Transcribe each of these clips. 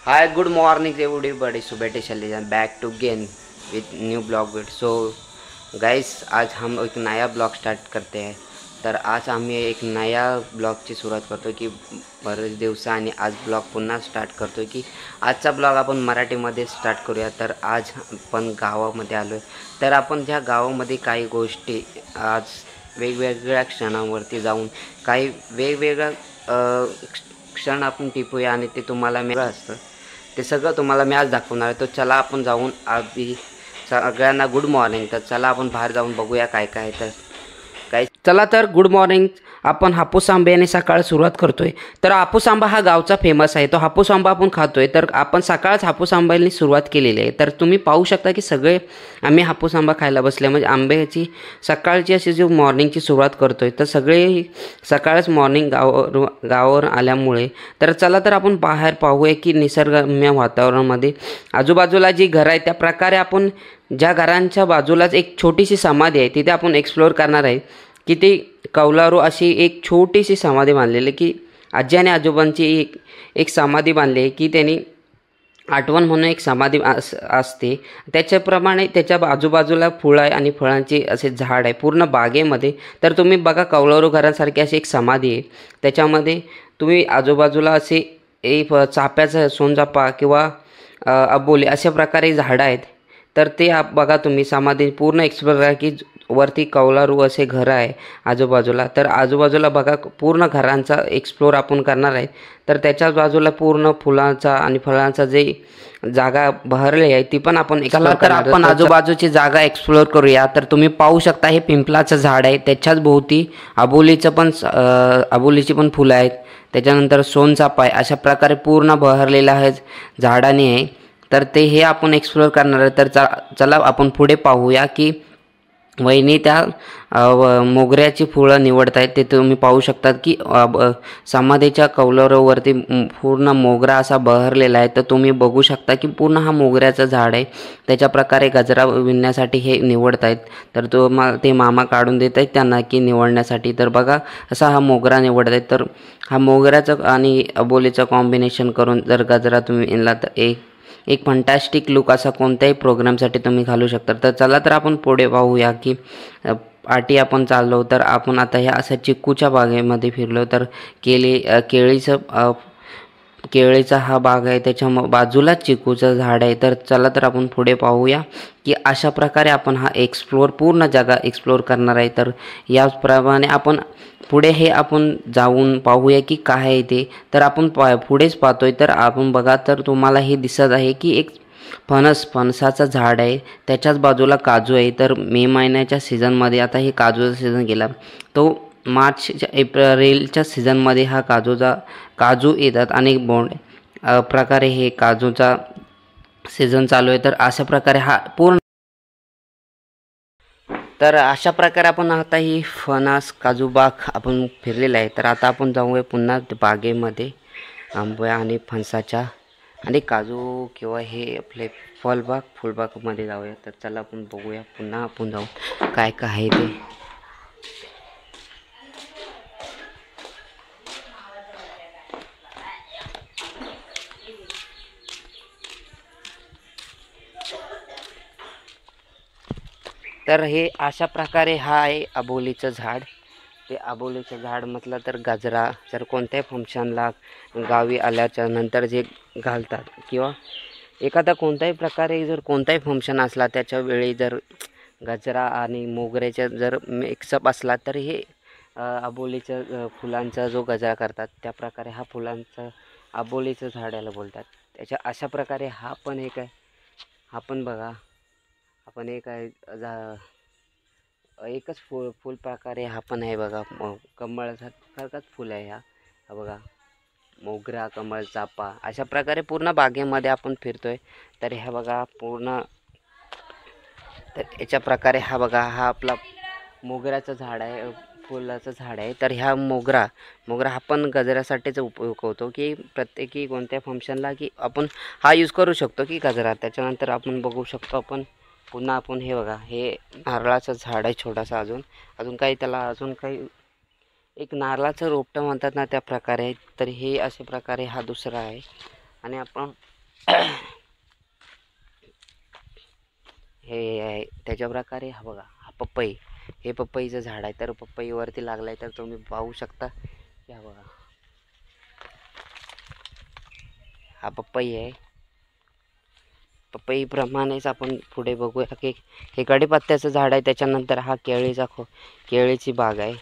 Hi, good morning everybody. So बेटे चले जाए back to gain with new blog with. So guys, आज हम एक नया ब्लॉग स्टार्ट करते हैं. तर आज आम्ही एक नया ब्लॉगची सुरुवात करतो की बरेच दिवसांनी आज ब्लॉग पुन्हा स्टार्ट करतो की आजचा ब्लॉग आपण मराठीमध्ये स्टार्ट करूया. तर आज आपण गावामध्ये आलो आहे. तर आपण ज्या गावामध्ये काही गोष्टी आज वेगवेगळ्या क्षणांवरती जाऊन काही वेगवेगळ्या क्षण आपण टिपूया आणि ते तुम्हाला मिळत असतं. ते सगळं तुम्हाला मी आज दाखवणार आहे. तर चला आपण जाऊन आधी सगळ्यांना गुड मॉर्निंग. तर चला आपण बाहेर जाऊन बघूया काय काय. तर काय चला तर गुड मॉर्निंग. आपण हापूस आंब्याने सकाळ सुरुवात करतोय. तर हापूस आंबा हा गावचा फेमस आहे. तो हापूस आंबा आपण खातोय. तर आपण सकाळच हापूस आंब्याने सुरुवात केलेली आहे. तर तुम्ही पाहू शकता की सगळे आम्ही हापूस आंबा खायला बसले. म्हणजे आंब्याची सकाळची अशी जी मॉर्निंगची सुरुवात करतोय. तर सगळे सकाळच मॉर्निंग गावावर आल्यामुळे तर चला तर आपण बाहेर पाहूया की निसर्गरम्य वातावरणामध्ये आजूबाजूला जी घरं आहेत त्या प्रकारे आपण ज्या घरांच्या बाजूलाच एक छोटीशी समाधी आहे तिथे आपण एक्सप्लोअर करणार आहे की ते कौलारू अशी एक छोटीशी समाधी बांधलेली की आजी आणि आजोबांची एक समाधी बांधली आहे की त्यांनी आठवण म्हणून एक समाधी असते. त्याच्याप्रमाणे त्याच्या आजूबाजूला फुलं आहे आणि फळांची असे झाड आहे पूर्ण बागेमध्ये. तर तुम्ही बघा कौलारू घरांसारखी अशी एक समाधी आहे. त्याच्यामध्ये तुम्ही आजूबाजूला असे एक चाफ्याचं सोनचाफा किंवा अबोली अशा प्रकारे झाडं आहेत. तर ते बघा तुम्ही समाधी पूर्ण एक्सप्लोर करा की वरती कौलारू असे घरं आहे आजूबाजूला. तर आजूबाजूला बघा पूर्ण घरांचा एक्सप्लोर आपण करणार आहे. तर त्याच्याच बाजूला पूर्ण फुलांचा आणि फळांचा जे जागा बहरली आहे ती पण आपण एक्सप्लोर तर आपण आजूबाजूची जागा एक्सप्लोर करूया. तर तुम्ही पाहू शकता हे पिंपलाचं झाड आहे. त्याच्याच भोवती अबोलीची पण फुलं आहेत. त्याच्यानंतर सोनचाफा आहे. अशा प्रकारे पूर्ण बहरलेला आहे झाडाने आहे. तर ते हे आपण एक्सप्लोर करणार आहे. तर चला आपण पुढे पाहूया की वहिनी त्या मोगऱ्याची फुलं निवडत आहेत. ते तुम्ही पाहू शकतात की समाधीच्या कौलारूवरती पूर्ण मोगरा असा बहरलेला आहे. तर तुम्ही बघू शकता की पूर्ण हा मोगऱ्याचं झाड आहे. त्याच्या प्रकारे गजरा विणण्यासाठी हे निवडत आहेत. तर ते मामा काढून देत आहेत त्यांना की निवडण्यासाठी. तर बघा असा हा मोगरा निवडत आहेत. तर हा मोगऱ्याचं आणि अबोलीचं कॉम्बिनेशन करून जर गजरा तुम्ही विणला तर एक फंटॅस्टिक लुक असा कोणत्याही प्रोग्रामसाठी तुम्ही घालू शकता. तर चला तर आपण पुढे पाहूया की पाठी आपण चाललो. तर आपण आता ह्या अशा चिक्कूच्या बागेमध्ये फिरलो. तर केळीचा हा बाग आहे. त्याच्या बाजूलाच चिक्कूचं झाड आहे. तर चला तर आपण पुढे पाहूया की अशा प्रकारे आपण हा पूर्ण जागा एक्सप्लोर करणार आहे. तर याप्रमाणे आपण पुढे हे आपण जाऊन पाहूया की काय आहे ते. तर आपण पुढेच पाहतोय. तर आपण बघा तर तुम्हाला हे दिसत आहे की एक फणसाचं झाड आहे. त्याच्याच बाजूला काजू आहे. तर मे महिन्याच्या सीझनमध्ये आता हे काजूचा सीझन गेला. तो मार्चच्या एप्रिलच्या सीझनमध्ये हा काजू येतात. अनेक प्रकारे हे काजूचा सीझन चालू आहे. तर अशा प्रकारे हा पूर्ण तर अशा प्रकारे आपण आता ही फणस काजू बाग आपण फिरलेला आहे. तर आता आपण जाऊया पुन्हा बागेमध्ये आंबा आणि फणसाच्या आणि काजू किंवा हे आपले फुलबागमध्ये जाऊया. तर चला आपण बघूया पुन्हा आपण जाऊ काय काय आहे ते. तर हे अशा प्रकारे हा आहे अबोलीचं झाड. ते अबोलीचं झाड म्हटलं तर गजरा जर कोणत्याही फंक्शनला गावी आल्याच्या नंतर जे घालतात किंवा एखादा कोणत्याही प्रकारे जर कोणताही फंक्शन असला त्याच्या वेळी जर गजरा आणि मोगऱ्याचा जर मिक्सअप असला तर हे अबोलीच्या फुलांचा जो गजरा करतात त्या प्रकारे हा फुलांचं अबोलीचं झाडाला बोलतात. त्याच्या अशा प्रकारे हा पण एक आहे. हा पण बघा आपण एक आहे एकच फुल प्रकारे हा पण आहे बघा. कमळासारखाच फुल आहे हा बघा. मोगरा, कमळ, चाफा अशा प्रकारे पूर्ण बागेमध्ये आपण फिरतोय. तर ह्या बघा पूर्ण तर याच्या प्रकारे हा बघा हा आपला मोगऱ्याचं झाड आहे, फुलाचं झाड आहे. तर ह्या मोगरा हा पण गजऱ्यासाठीच उपयोग होतो की प्रत्येकी कोणत्या फंक्शनला की आपण हा यूज करू शकतो की गजरा. त्याच्यानंतर आपण बघू शकतो आपण पुन्हा आपण हे बघा हे नारळाचं झाड आहे छोटासा. अजून काही त्याला अजून काही एक नारळाचं रोपटं म्हणतात ना त्या प्रकारे. तर हे अशा प्रकारे हा दुसरा आहे. आणि आपण हे आहे त्याच्या प्रकारे हा बघा, हा पपई, हे पपईचं झाड आहे. तर पपईवरती लागलाय तर तुम्ही पाहू शकता. या बघा, हा पपई आहे. पपईप्रमाणेच आपण पुढे बघूया की हे कढीपत्त्याचं झाड आहे. त्याच्यानंतर हा केळीची बाग आहे.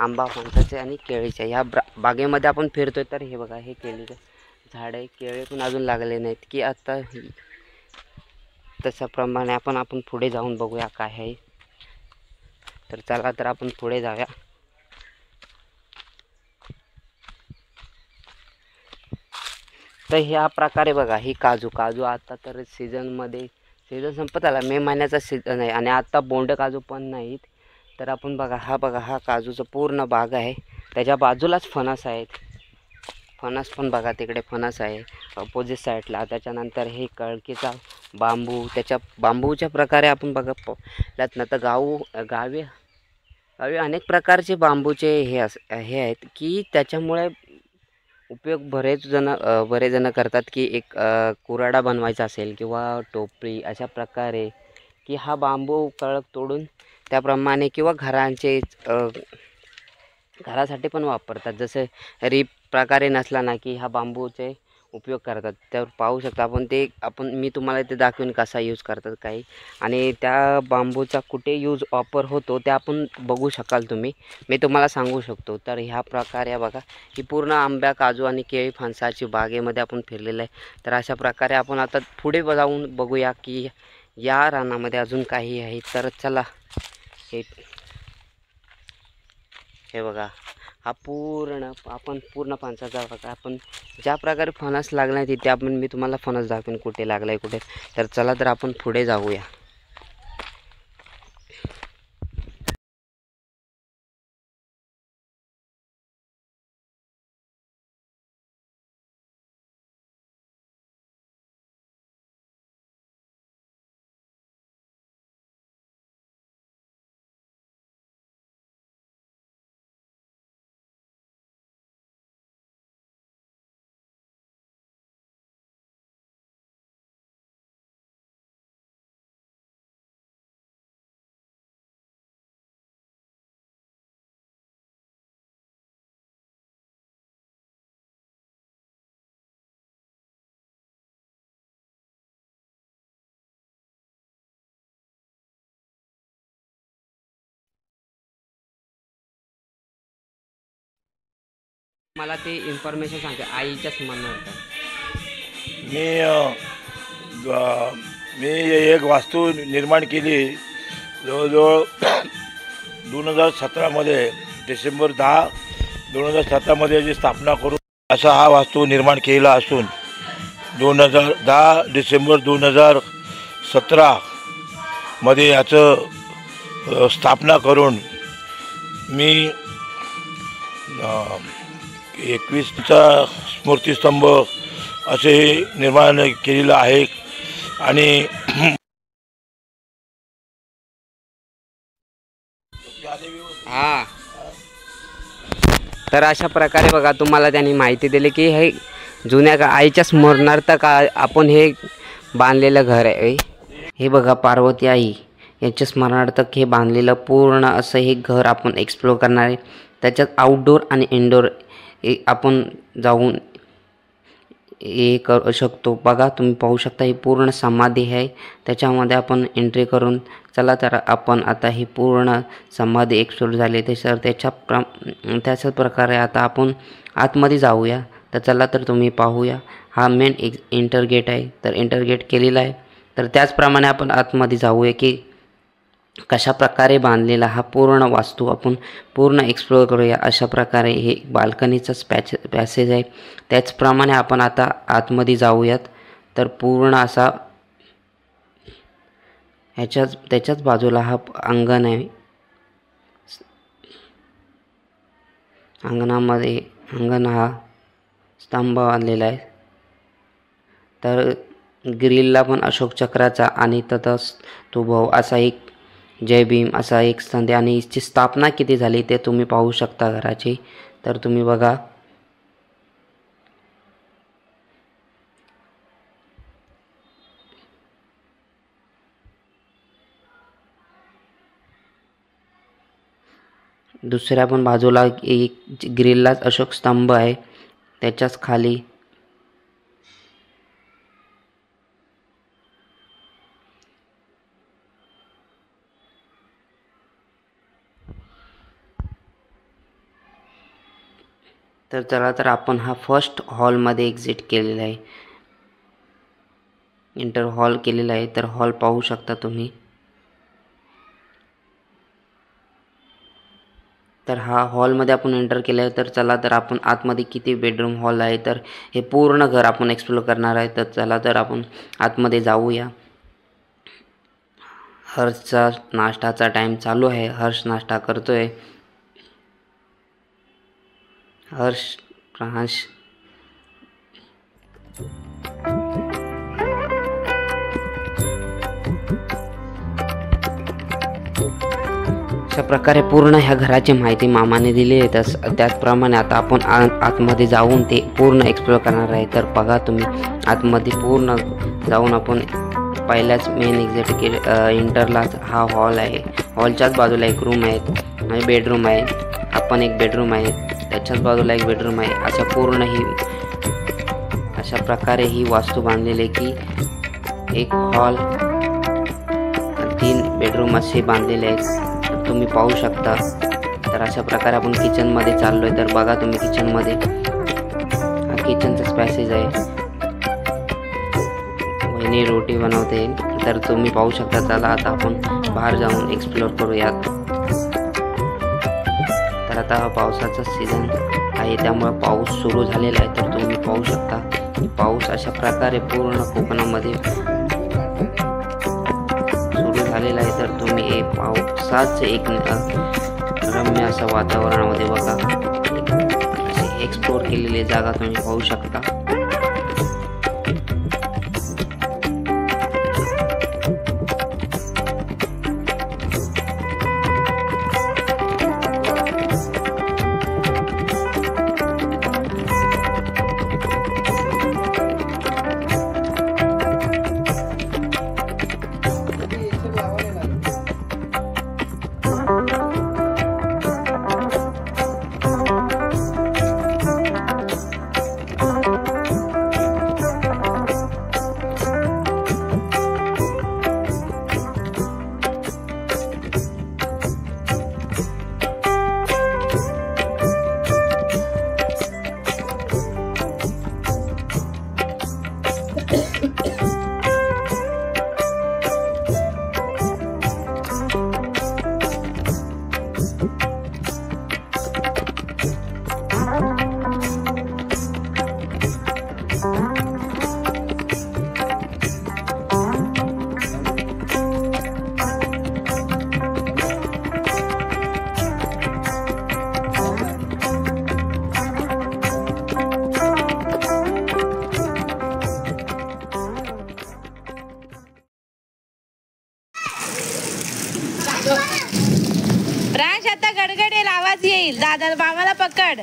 आंबा फणसाचे आणि केळीच्या ह्या बागेमध्ये आपण फिरतोय. तर हे बघा, हे केळीचं झाड आहे. केळे पण अजून लागले नाहीत की आता. तशाप्रमाणे आपण पुढे जाऊन बघूया काय आहे. तर चला, तर आपण पुढे जाऊया. तर ह्या प्रकारे बघा, ही काजू आता तर सीझन संपत आला. मे महिन्याचा सीझन आहे आणि आता बोंड काजू पण नाहीत. तर आपण बघा, हा काजूचं पूर्ण बाग आहे. त्याच्या बाजूलाच फणस आहेत. फणस पण बघा, तिकडे फणस आहे अपोजिट साईडला. त्याच्यानंतर हे कळकीचा बांबू, त्याच्या बांबूच्या प्रकारे आपण बघा त्यात ना. तर गावी अनेक प्रकारचे बांबूचे हे आहेत की त्याच्यामुळे उपयोग बरेच जण करतात की एक कुऱ्हाड बनवायचा असेल किंवा टोपली अशा प्रकारे की हा बांबू कळक तोडून त्याप्रमाणे किंवा घरासाठी पण वापरतात. जसं रीप प्रकारे नसला ना की हा बांबूचे उपयोग करतात. त्यावर पाहू शकता मी तुम्हाला ते दाखवेन कसा यूज करतात काही. आणि त्या बांबूचा कुठे वापर होतो ते आपण बघू शकाल तुम्ही. मी तुम्हाला सांगू शकतो. तर ह्या प्रकारे बघा, ही पूर्ण आंब्या, काजू आणि केळी फणसाची बागेमध्ये आपण फिरलेलं आहे. तर अशा प्रकारे आपण आता पुढे जाऊन बघूया की या रानामध्ये अजून काही आहे. तर चला, हे बघा, हा पूर्ण फणसाचा बघा. आपण ज्या प्रकारे फणस लागला आहे तिथे मी तुम्हाला फणस दाखवेन कुठे लागलाय कुठे. तर चला, तर आपण पुढे जाऊया. मला ते इन्फॉर्मेशन सांगते आईच्या स्मरणार्थ. मी मी एक वास्तू निर्माण केली जवळजवळ 2017मध्ये. डिसेंबर 10, 2017मध्ये याची स्थापना करून असा हा वास्तू निर्माण केला असून 2010 डिसेंबर 2017मध्ये याचं स्थापना करून मी 21चा स्मृतिस्तंभ असे निर्माण केलेलं आहे. आणि हा, तर अशा प्रकारे बघा, तुम्हाला त्यांनी माहिती दिली की हे जुन्या आईच्या स्मरणार्थ आपण हे बांधलेलं घर आहे. हे बघा, पार्वती आई यांच्या स्मरणार्थ हे बांधलेलं पूर्ण असं हे घर आपण एक्सप्लोर करणार आहे. त्याच्यात आउटडोर आणि इनडोर आपण जाऊन हे करू शकतो. बघा, तुम्ही पाहू शकता ही पूर्ण समाधी आहे. त्याच्यामध्ये आपण एंट्री करून चला, तर आपण आता ही पूर्ण समाधी एक्सप्लोर झाली ते सर त्याच्याच प्रकारे आता आपण आतमध्ये जाऊया. तर चला, तर तुम्ही पाहूया. हा मेन इंटर गेट आहे. तर इंटर गेट केलेला आहे. तर त्याचप्रमाणे आपण आतमध्ये जाऊया की कशा प्रकारे बांधलेला हा पूर्ण वास्तू आपण पूर्ण एक्सप्लोअर करूया. अशा प्रकारे हे बाल्कनीचंच पॅसेज आहे. त्याचप्रमाणे आपण आता आतमध्ये जाऊयात. तर पूर्ण असा त्याच्याच बाजूला हा अंगण आहे. अंगण हा स्तंभ बांधलेला आहे. तर ग्रिलला पण अशोक चक्राचा आणि तथाच तो भाऊ असा एक जय भीम असा एक संदेश आणि इसची स्थापना किती झाली ते तुम्ही पाहू शकता घराची. तर तुम्ही बघा. दुसऱ्या पण बाजूला एक ग्रिलला अशोक स्तंभ आहे, त्याच्याच खाली तर चला तर आपण हा फर्स्ट हॉलमध्ये एक्झिट केलेला आहे, इंटर हॉल केलेला आहे. तर हॉल पाहू शकता तुम्ही. तर हा हॉलमध्ये आपण एंटर केलं आहे. तर चला तर आपण आतमध्ये किती बेडरूम हॉल आहे तर हे पूर्ण घर आपण एक्सप्लोर करणार आहे. तर चला तर आपण आतमध्ये जाऊया. हर्षचा नाश्ताचा टाइम चालू आहे. हर्ष नाश्ता करतोय. हर्ष प्रहाश अशा प्रकारे पूर्ण ह्या घराची माहिती मामाने दिली आहे. त्याचप्रमाणे आता आपण आतमध्ये जाऊन ते पूर्ण एक्सप्लोर करणार आहे. तर बघा तुम्ही आतमध्ये पूर्ण जाऊन आपण पहिल्याच मेन एक्झिट इंटरलाच हा हॉल आहे. हॉलच्याच बाजूला एक रूम आहे आणि बेडरूम आहे. आपण एक बेडरूम आहे, त्याच्याच बाजूला एक बेडरूम आहे. अशा पूर्ण ही अशा प्रकारे ही वास्तू बांधलेली आहे की एक हॉल 3 बेडरूम असे बांधलेले आहेत. तुम्ही पाहू शकता. तर अशा प्रकारे आपण किचनमध्ये चाललोय. तर बघा तुम्ही किचनमध्ये हा किचनचाच पॅसेज आहे. वहिनी रोटी बनवते. तर तुम्ही पाहू शकता. चला आता आपण बाहेर जाऊन एक्सप्लोर करूयात. तर आता हा पावसाचा सीझन आहे, त्यामुळे पाऊस सुरू झालेला आहे. तर तुम्ही पाहू शकता की पाऊस अशा प्रकारे पूर्ण कोकणामध्ये सुरू झालेला आहे. तर तुम्ही हे पावसाचे एक रम्य असं वातावरणामध्ये बघा अशी एक्सप्लोर केलेली जागा तुम्ही पाहू शकता. प्रांश आता गडगडेल, आवाज येईल. दादा बाबाला पकड.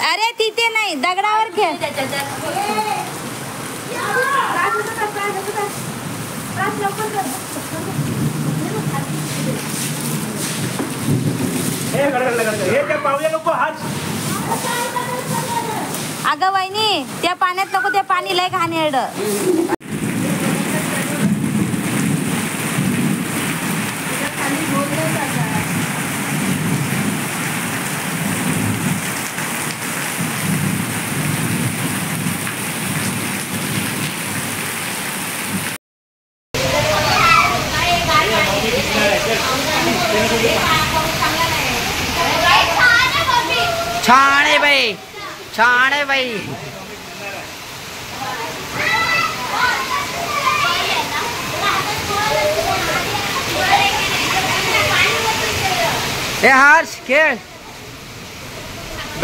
अरे तिथे नाही, दगडावर खेळ. अगं वहिनी, त्या पाण्यात नको, ते पाणी लय घाणेरड. छान आहे बाई, छान आहे बाई. हे हर्ष खेळ.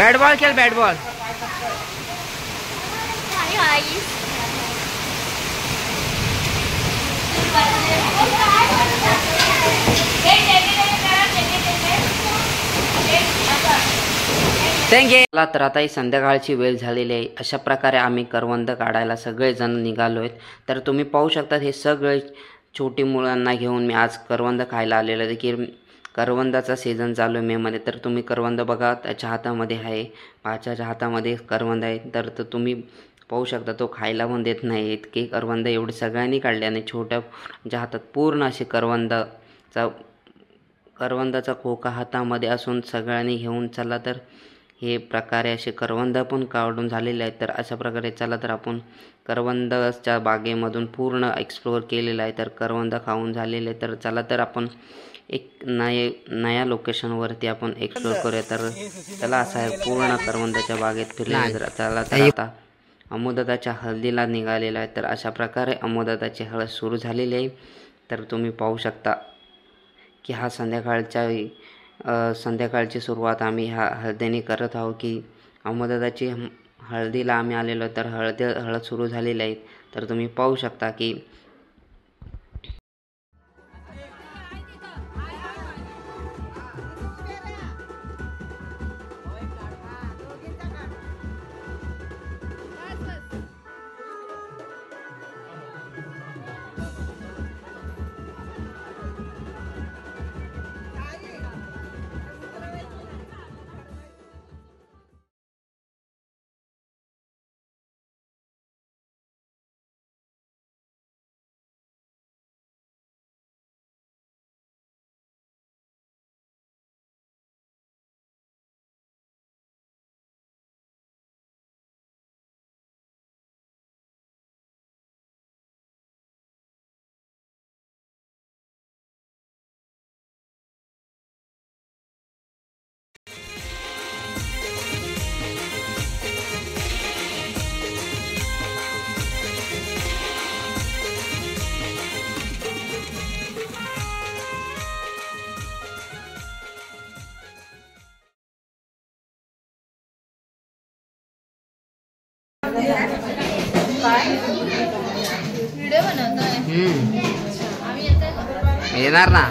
बॅट बॉल खेळ बॅट बॉल. चला तर आता ही संध्याकाळची वेळ झालेली आहे. अशा प्रकारे आम्ही करवंद काढायला सगळेजण निघालो आहेत. तर तुम्ही पाहू शकता हे सगळे छोटी मुलांना घेऊन मी आज करवंद खायला आलेलो आहे. की करवंदाचा सीझन चालू आहे मेमध्ये. तर तुम्ही करवंद बघा त्याच्या हातामध्ये आहे, पाच्याच्या हातामध्ये करवंद आहे. तर तुम्ही पाहू शकता तो खायला पण देत नाही. इतके करवंद एवढे सगळ्यांनी काढले आणि छोट्या हातात पूर्ण असे करवंदाचा खोका हातामध्ये असून सगळ्यांनी घेऊन चला तर हे प्रकारे असे करवंद पण काढून झालेले आहेत. तर अशा प्रकारे चला तर आपण करवंदाच्या बागेमधून पूर्ण एक्सप्लोअर केलेलं आहे. तर करवंद खाऊन झालेले. तर चला तर आपण एक नया लोकेशनवरती आपण एक्सप्लोअर करूया. तर चला असं आहे पूर्ण करवंदाच्या बागेत फिरले. तर चला तर आता अमोदाताच्या हळदीला निघालेला आहे. तर अशा प्रकारे अमोदाताची हळद सुरू झालेली आहे. तर तुम्ही पाहू शकता की हा संध्याकाळची सुरुवात आम्ही ह्या हळदीने करत आहोत. की अमोदाताची हळदीला आम्ही आलेलो. तर हळद सुरू झालेली आहे. तर तुम्ही पाहू शकता की येणार ना.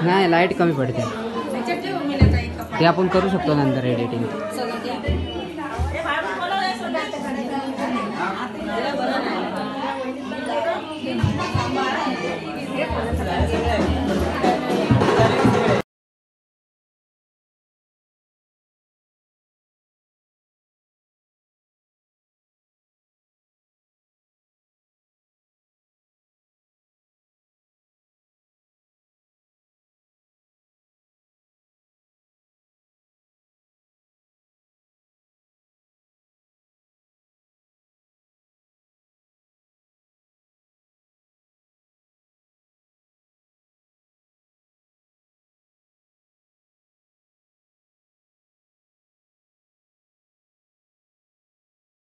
नाही लाईट कमी पडते ते आपण करू शकतो नंतर एडिटिंग.